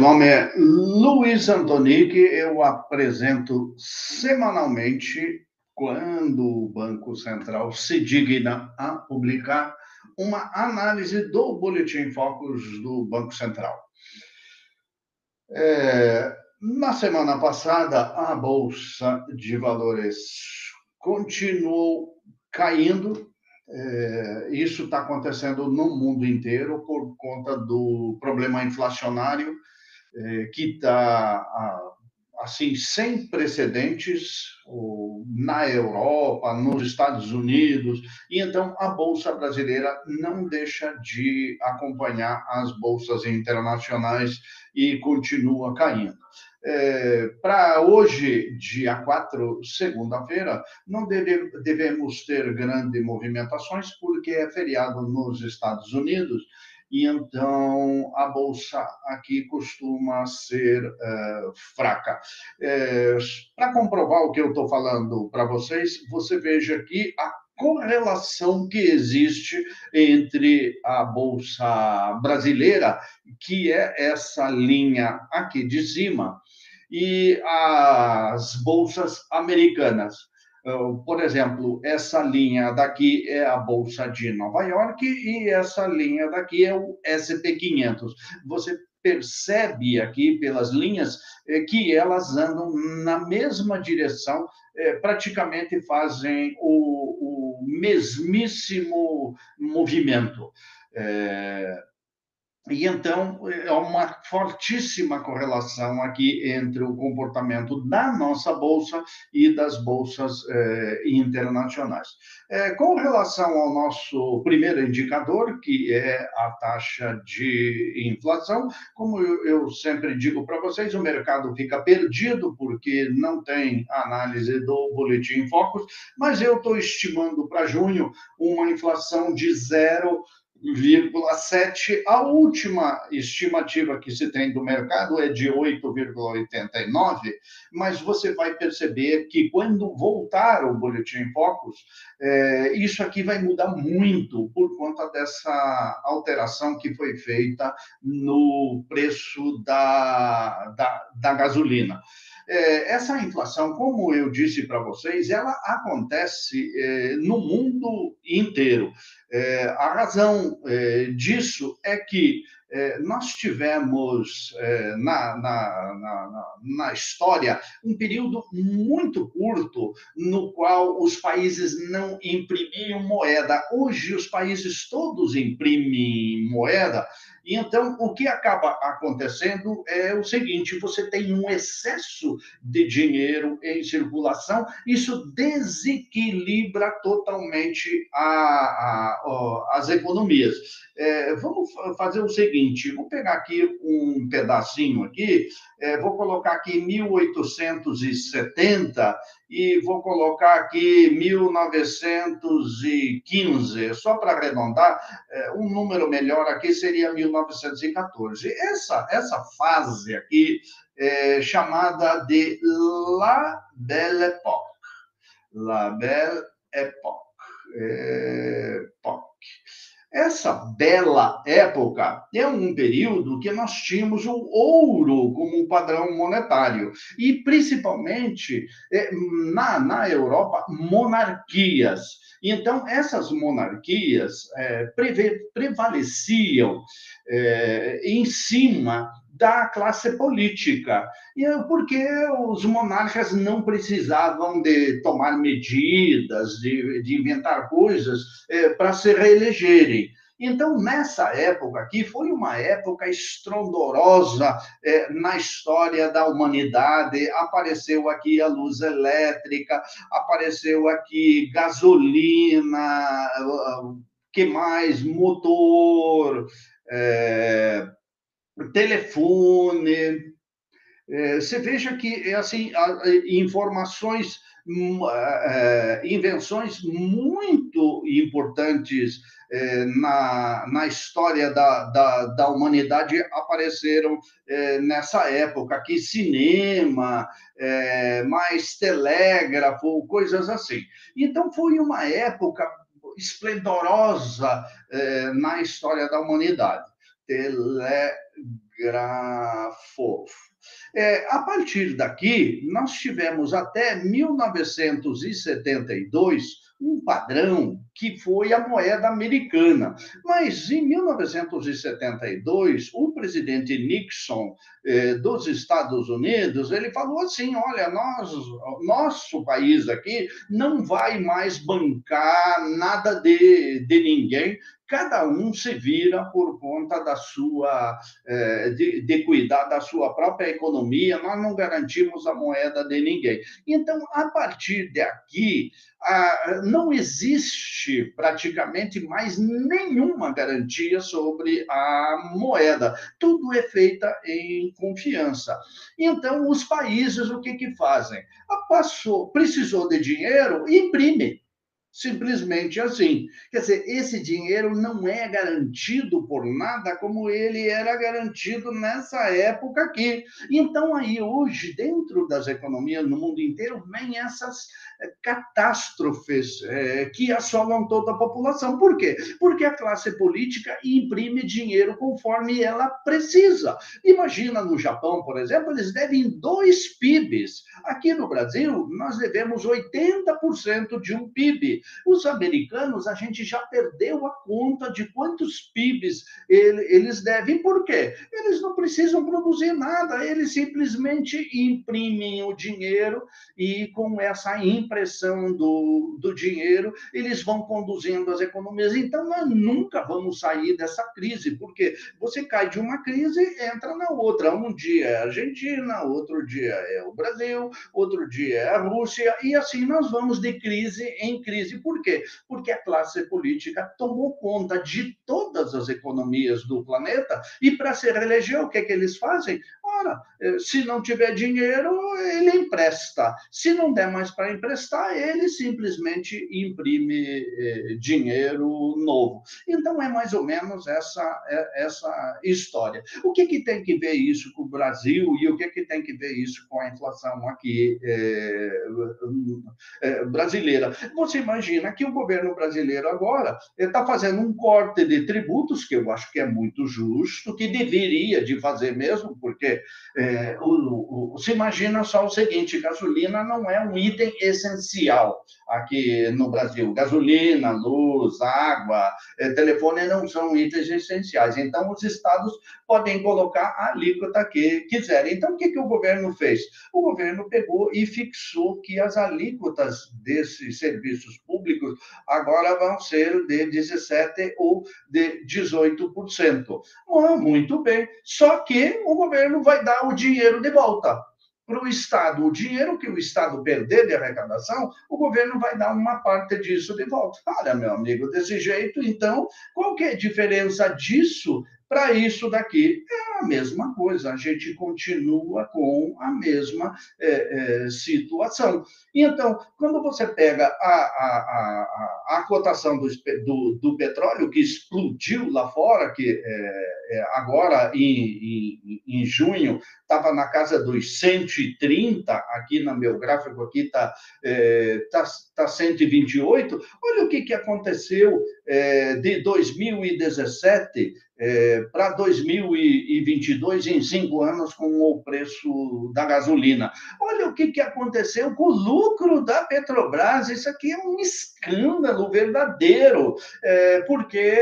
nome é Luiz Antonic, eu apresento semanalmente, quando o Banco Central se digna a publicar, uma análise do Boletim Focus do Banco Central. Na semana passada, a Bolsa de Valores continuou caindo. Isso está acontecendo no mundo inteiro por conta do problema inflacionário que está assim sem precedentes na Europa, nos Estados Unidos, e então a bolsa brasileira não deixa de acompanhar as bolsas internacionais e continua caindo. Para hoje, dia 4, segunda-feira, não devemos ter grandes movimentações, porque é feriado nos Estados Unidos, e então a bolsa aqui costuma ser fraca. Para comprovar o que eu estou falando para vocês, você veja aqui a correlação que existe entre a bolsa brasileira, que é essa linha aqui de cima, e as bolsas americanas. Por exemplo, essa linha daqui é a Bolsa de Nova York e essa linha daqui é o S&P 500. Você percebe aqui pelas linhas que elas andam na mesma direção, praticamente fazem o mesmíssimo movimento. E então, é uma fortíssima correlação aqui entre o comportamento da nossa bolsa e das bolsas internacionais. Com relação ao nosso primeiro indicador, que é a taxa de inflação, como eu sempre digo para vocês, o mercado fica perdido porque não tem análise do Boletim Focus, mas eu estou estimando para junho uma inflação de 0,7. A última estimativa que se tem do mercado é de 8,89, mas você vai perceber que quando voltar o Boletim Focus, isso aqui vai mudar muito por conta dessa alteração que foi feita no preço da gasolina. Essa inflação, como eu disse para vocês, ela acontece no mundo inteiro. A razão disso é que nós tivemos na história um período muito curto no qual os países não imprimiam moeda. Hoje, os países todos imprimem moeda. E então, o que acaba acontecendo é o seguinte: você tem um excesso de dinheiro em circulação, isso desequilibra totalmente as economias. Vamos fazer o seguinte: vou pegar aqui um pedacinho aqui, vou colocar aqui 1870 e vou colocar aqui 1915, só para arredondar, um número melhor aqui seria 1914. Essa fase aqui é chamada de La Belle Époque. La Belle Époque. Essa bela época é um período que nós tínhamos o ouro como padrão monetário e, principalmente, na Europa, monarquias. Então, essas monarquias prevaleciam em cima da classe política, porque os monarcas não precisavam de tomar medidas, de inventar coisas para se reelegerem. Então, nessa época aqui, foi uma época estrondorosa na história da humanidade. Apareceu aqui a luz elétrica, apareceu aqui gasolina, que mais? Motor, telefone. Você veja que assim, informações, invenções muito importantes na história da humanidade apareceram nessa época. Aqui, cinema, mais telégrafo, coisas assim. Então, foi uma época esplendorosa na história da humanidade. Grafo. A partir daqui, nós tivemos até 1972 um padrão que foi a moeda americana. Mas em 1972, o presidente Nixon dos Estados Unidos, ele falou assim, olha, nosso país aqui não vai mais bancar nada de ninguém, cada um se vira por conta da sua, de cuidar da sua própria economia, nós não garantimos a moeda de ninguém. Então, a partir daqui, não existe praticamente mais nenhuma garantia sobre a moeda. Tudo é feita em confiança. Então, os países, o que fazem? Precisou de dinheiro, imprime. Simplesmente assim. Quer dizer, esse dinheiro não é garantido por nada como ele era garantido nessa época aqui. Então, aí, hoje, dentro das economias no mundo inteiro, vem essas catástrofes que assolam toda a população. Por quê? Porque a classe política imprime dinheiro conforme ela precisa. Imagina no Japão, por exemplo, eles devem 2 PIBs. Aqui no Brasil, nós devemos 80% de um PIB. Os americanos, a gente já perdeu a conta de quantos PIBs eles devem. Por quê? Eles não precisam produzir nada, eles simplesmente imprimem o dinheiro e com essa impressão do dinheiro, eles vão conduzindo as economias. Então, nós nunca vamos sair dessa crise, porque você cai de uma crise e entra na outra. Um dia é a Argentina, outro dia é o Brasil, outro dia é a Rússia, e assim nós vamos de crise em crise. Por quê? Porque a classe política tomou conta de todas as economias do planeta e para se reeleger, o que eles fazem? Ora, se não tiver dinheiro, ele empresta. Se não der mais para emprestar, ele simplesmente imprime dinheiro novo. Então, é mais ou menos essa história. O que tem que ver isso com o Brasil e o que tem que ver isso com a inflação aqui brasileira? Você imagina que o governo brasileiro agora está fazendo um corte de tributos, que eu acho que é muito justo, que deveria de fazer mesmo, porque se imagina só o seguinte, gasolina não é um item essencial aqui no Brasil. Gasolina, luz, água, telefone não são itens essenciais. Então, os estados podem colocar a alíquota que quiserem. Então, o que o governo fez? O governo pegou e fixou que as alíquotas desses serviços públicos agora vão ser de 17% ou de 18%. Muito bem. Só que o governo vai dar o dinheiro de volta para o Estado. O dinheiro que o Estado perder de arrecadação, o governo vai dar uma parte disso de volta. Olha, meu amigo, desse jeito, então, qual que é a diferença disso para isso daqui? É a mesma coisa, a gente continua com a mesma situação. Então, quando você pega a cotação do petróleo, que explodiu lá fora, que agora em junho estava na casa dos 130, aqui no meu gráfico aqui está 128. Olha o que aconteceu de 2017 para 2022, em 5 anos, com o preço da gasolina. Olha o que aconteceu com o lucro da Petrobras. Isso aqui é um escândalo verdadeiro, porque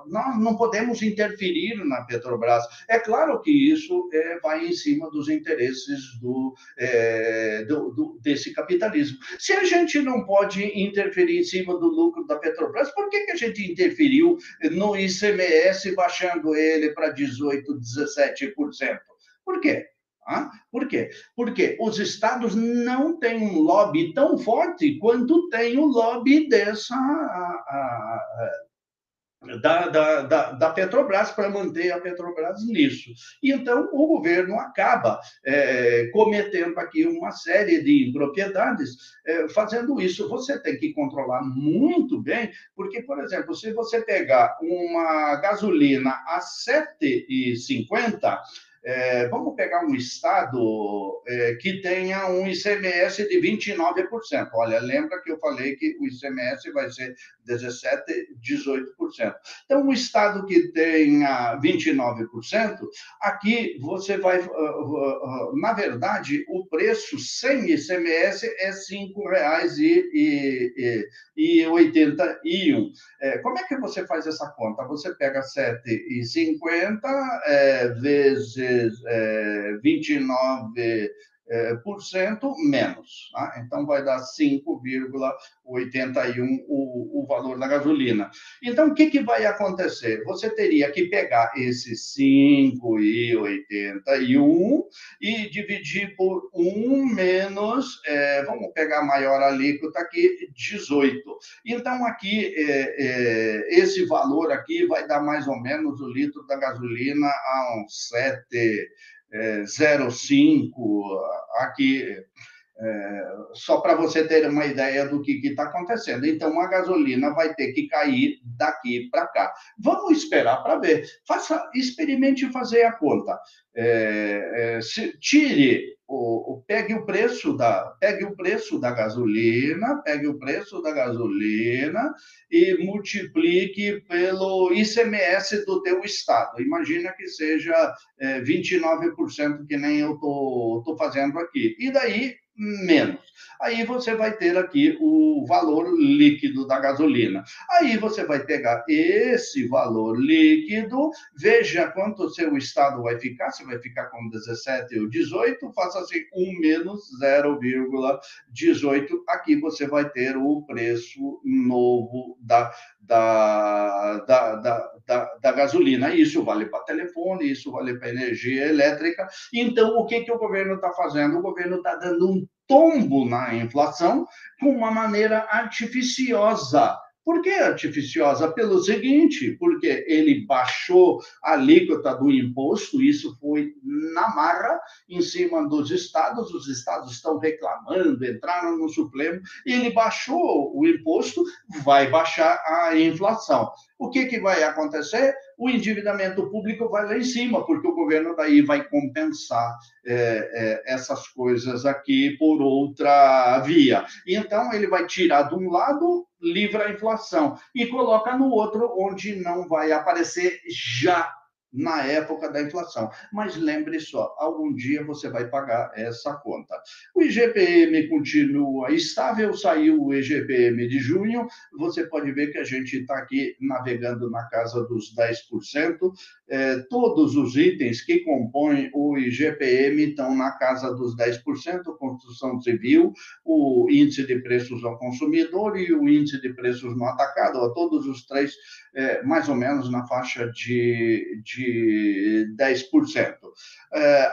nós não podemos interferir na Petrobras. É claro que isso vai em cima dos interesses desse capitalismo. Se a gente não pode interferir em cima do lucro da Petrobras, por que a gente interferiu no ICMS, baixando ele para 18%, 17%? Por quê? Por quê? Porque os estados não têm um lobby tão forte quanto tem o lobby da Petrobras, para manter a Petrobras nisso. E então o governo acaba cometendo aqui uma série de impropriedades fazendo isso. Você tem que controlar muito bem, porque, por exemplo, se você pegar uma gasolina a 7,50, Vamos pegar um estado que tenha um ICMS de 29%. Olha, lembra que eu falei que o ICMS vai ser 17%, 18%. Então, um estado que tenha 29%, aqui você vai... Na verdade, o preço sem ICMS é R$ 5,81. Como é que você faz essa conta? Você pega 7,50 vezes 29 por cento menos. Tá? Então, vai dar 5,81 o valor da gasolina. Então, o que vai acontecer? Você teria que pegar esse 5,81 e dividir por 1 menos, vamos pegar a maior alíquota aqui, 18. Então, aqui, esse valor aqui vai dar mais ou menos o litro da gasolina a uns 7,05 aqui, só para você ter uma ideia do que está acontecendo. Então, a gasolina vai ter que cair daqui para cá. Vamos esperar para ver. Experimente fazer a conta. Pegue o preço da gasolina, e multiplique pelo ICMS do teu estado. Imagina que seja 29%, que nem eu estou fazendo aqui. E daí, menos. Aí você vai ter aqui o valor líquido da gasolina. Aí você vai pegar esse valor líquido, veja quanto o seu estado vai ficar, se vai ficar com 17 ou 18, faça assim, 1 menos 0,18. Aqui você vai ter o preço novo da gasolina. Isso vale para telefone, isso vale para energia elétrica. Então, o que o governo está fazendo? O governo está dando um tombo na inflação com uma maneira artificiosa. Por que artificiosa? Pelo seguinte, porque ele baixou a alíquota do imposto, isso foi na marra, em cima dos estados, os estados estão reclamando, entraram no Supremo, e ele baixou o imposto, vai baixar a inflação. O que vai acontecer? O endividamento público vai lá em cima, porque o governo daí vai compensar essas coisas aqui por outra via. Então, ele vai tirar de um lado, livra a inflação, e coloca no outro, onde não vai aparecer já na época da inflação. Mas lembre só, algum dia você vai pagar essa conta. O IGPM continua estável, saiu o IGPM de junho, você pode ver que a gente está aqui navegando na casa dos 10%, todos os itens que compõem o IGPM estão na casa dos 10%, construção civil, o índice de preços ao consumidor e o índice de preços no atacado, todos os três mais ou menos na faixa de 10%.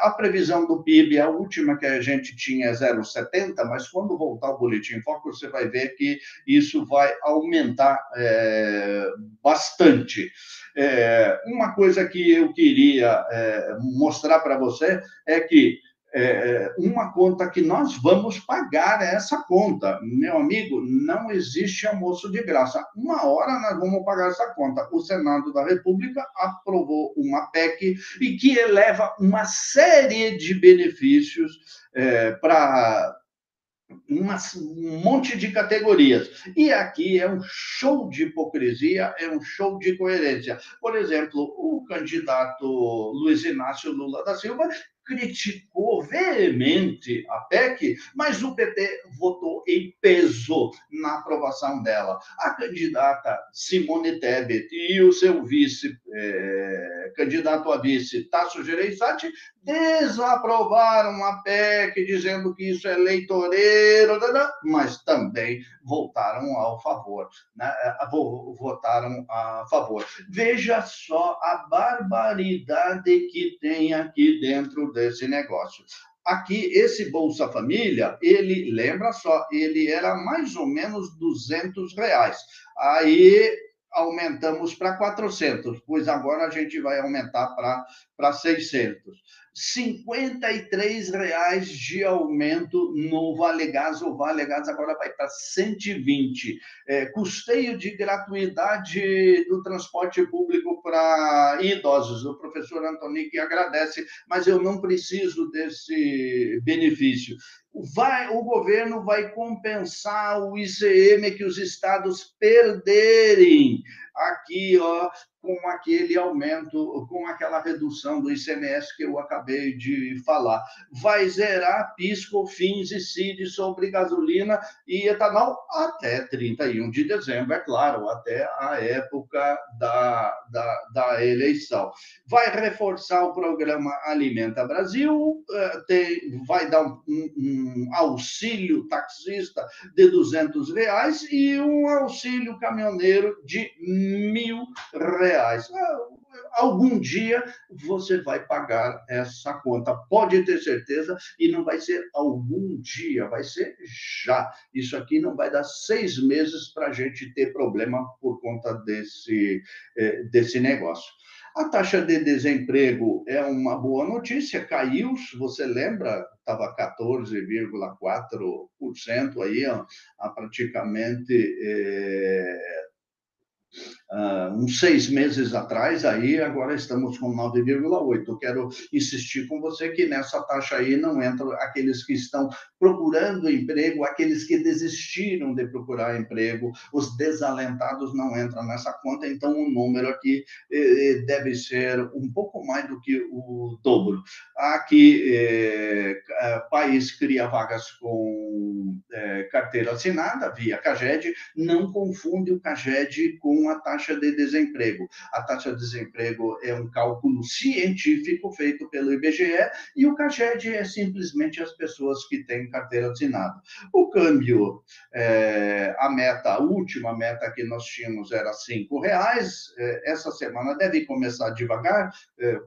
A previsão do PIB, a última que a gente tinha é 0,70, mas quando voltar o Boletim Focus, você vai ver que isso vai aumentar bastante. Uma coisa que eu queria mostrar para você é que uma conta que nós vamos pagar essa conta. Meu amigo, não existe almoço de graça. Uma hora nós vamos pagar essa conta. O Senado da República aprovou uma PEC e que eleva uma série de benefícios para um monte de categorias. E aqui é um show de hipocrisia, é um show de coerência. Por exemplo, o candidato Luiz Inácio Lula da Silva criticou veemente a PEC, mas o PT votou em peso na aprovação dela. A candidata Simone Tebet e o seu vice, candidato a vice, Tasso Gereissati, desaprovaram a PEC, dizendo que isso é eleitoreiro, mas também votaram a favor. Veja só a barbaridade que tem aqui dentro desse negócio. Aqui, esse Bolsa Família, ele, lembra só, ele era mais ou menos R$ 200. Aí aumentamos para 400, pois agora a gente vai aumentar para 600. R$ 53 de aumento no Vale Gás. O Vale Gás agora vai para 120. Custeio de gratuidade do transporte público para idosos. O professor Antonic agradece, mas eu não preciso desse benefício. O governo vai compensar o ICM que os estados perderem aqui, ó, com aquele aumento, com aquela redução do ICMS que eu acabei de falar. Vai zerar PIS, COFINS e CID sobre gasolina e etanol até 31 de dezembro, é claro, até a época da eleição. Vai reforçar o programa Alimenta Brasil, vai dar um auxílio taxista de R$ 200 e um auxílio caminhoneiro de R$ 1.000. Algum dia você vai pagar essa conta, pode ter certeza, e não vai ser algum dia, vai ser já. Isso aqui não vai dar 6 meses para a gente ter problema por conta desse negócio. A taxa de desemprego é uma boa notícia, caiu, se você lembra, estava 14,4% aí, ó, há praticamente uns 6 meses atrás, aí agora estamos com 9,8. Eu quero insistir com você que nessa taxa aí não entram aqueles que estão procurando emprego, aqueles que desistiram de procurar emprego, os desalentados não entram nessa conta, então o número aqui deve ser um pouco mais do que o dobro. Aqui, país cria vagas com carteira assinada via CAGED, não confunde o CAGED com a taxa de desemprego. A taxa de desemprego é um cálculo científico feito pelo IBGE e o CAGED é simplesmente as pessoas que têm carteira assinada. O câmbio, a última meta que nós tínhamos era R$ 5. Essa semana deve começar devagar,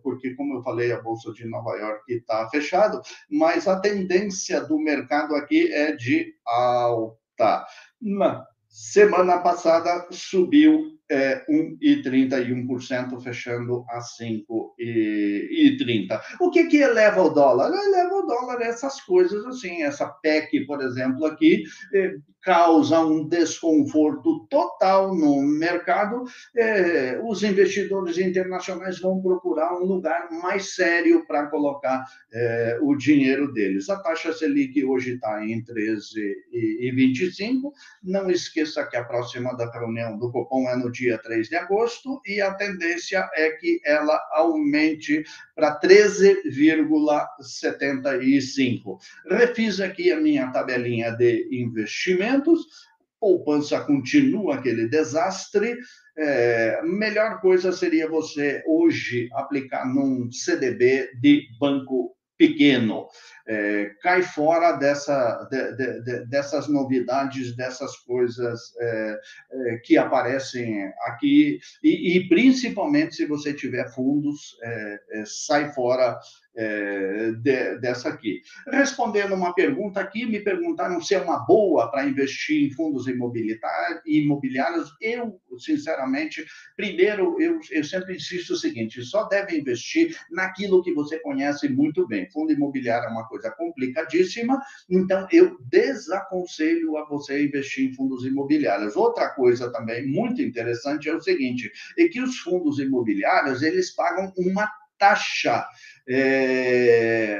porque, como eu falei, a Bolsa de Nova York está fechada, mas a tendência do mercado aqui é de alta. Na semana passada subiu 1,31%, fechando a 5,30. O que eleva o dólar? Eleva o dólar essas coisas assim, essa PEC, por exemplo, aqui, causa um desconforto total no mercado. Os investidores internacionais vão procurar um lugar mais sério para colocar o dinheiro deles. A taxa Selic hoje está em 13,25. Não esqueça que a próxima da reunião do Copom é no dia 3 de agosto e a tendência é que ela aumente para 13,75. Refiz aqui a minha tabelinha de investimentos. Poupança continua aquele desastre. Melhor coisa seria você hoje aplicar num CDB de banco pequeno. Cai fora dessas novidades, dessas coisas que aparecem aqui, e principalmente se você tiver fundos, sai fora dessa aqui. Respondendo uma pergunta aqui, me perguntaram se é uma boa para investir em fundos imobiliários. Eu, sinceramente, primeiro, eu sempre insisto o seguinte, só deve investir naquilo que você conhece muito bem. Fundo imobiliário é uma coisa complicadíssima, então eu desaconselho a você investir em fundos imobiliários. Outra coisa também muito interessante é o seguinte, é que os fundos imobiliários, eles pagam uma taxa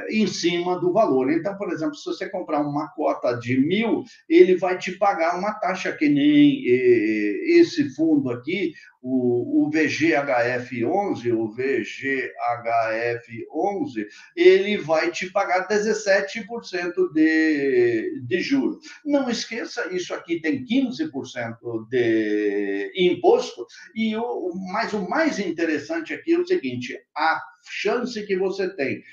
em cima do valor. Então, por exemplo, se você comprar uma cota de 1.000, ele vai te pagar uma taxa que nem esse fundo aqui, o VGHF11, ele vai te pagar 17% de juros. Não esqueça, isso aqui tem 15% de imposto, mas o mais interessante aqui é o seguinte, a chance que você tem.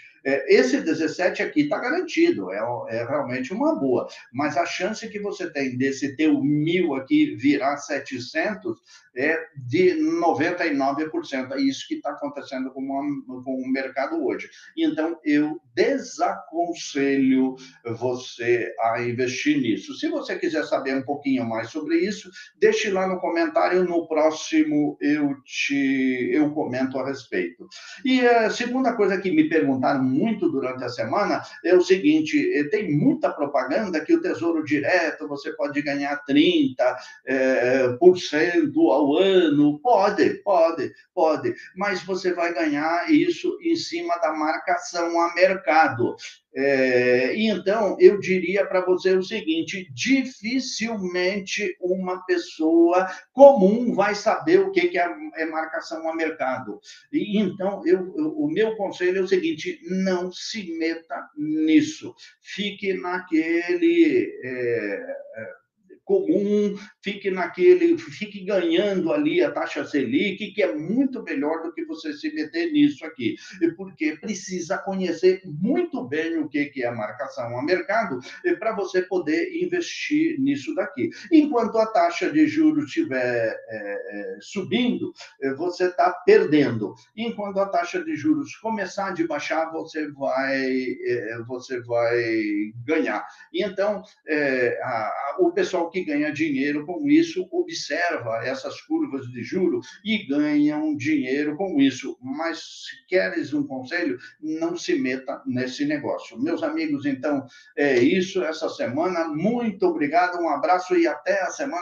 Esse 17 aqui está garantido, é realmente uma boa, mas a chance que você tem desse teu 1.000 aqui virar 700 é de 99%. É isso que está acontecendo com o mercado hoje. Então, eu desaconselho você a investir nisso. Se você quiser saber um pouquinho mais sobre isso, deixe lá no comentário, no próximo eu comento a respeito. E a segunda coisa que me perguntaram muito durante a semana é o seguinte: tem muita propaganda que o Tesouro Direto você pode ganhar 30% ao ano. Pode, mas você vai ganhar isso em cima da marcação a mercado. Então, eu diria para você o seguinte: dificilmente uma pessoa comum vai saber o que é marcação a mercado. E, então, o meu conselho é o seguinte: não se meta nisso. Fique naquele comum, fique ganhando ali a taxa Selic, que é muito melhor do que você se meter nisso aqui, porque precisa conhecer muito bem o que é a marcação a mercado para você poder investir nisso daqui. Enquanto a taxa de juros estiver subindo, você está perdendo. Enquanto a taxa de juros começar a baixar, você vai ganhar. E então, o pessoal que ganha dinheiro com isso observa essas curvas de juros e ganham dinheiro com isso. Mas se queres um conselho, não se meta nesse negócio. Meus amigos, então, é isso essa semana. Muito obrigado, um abraço e até a semana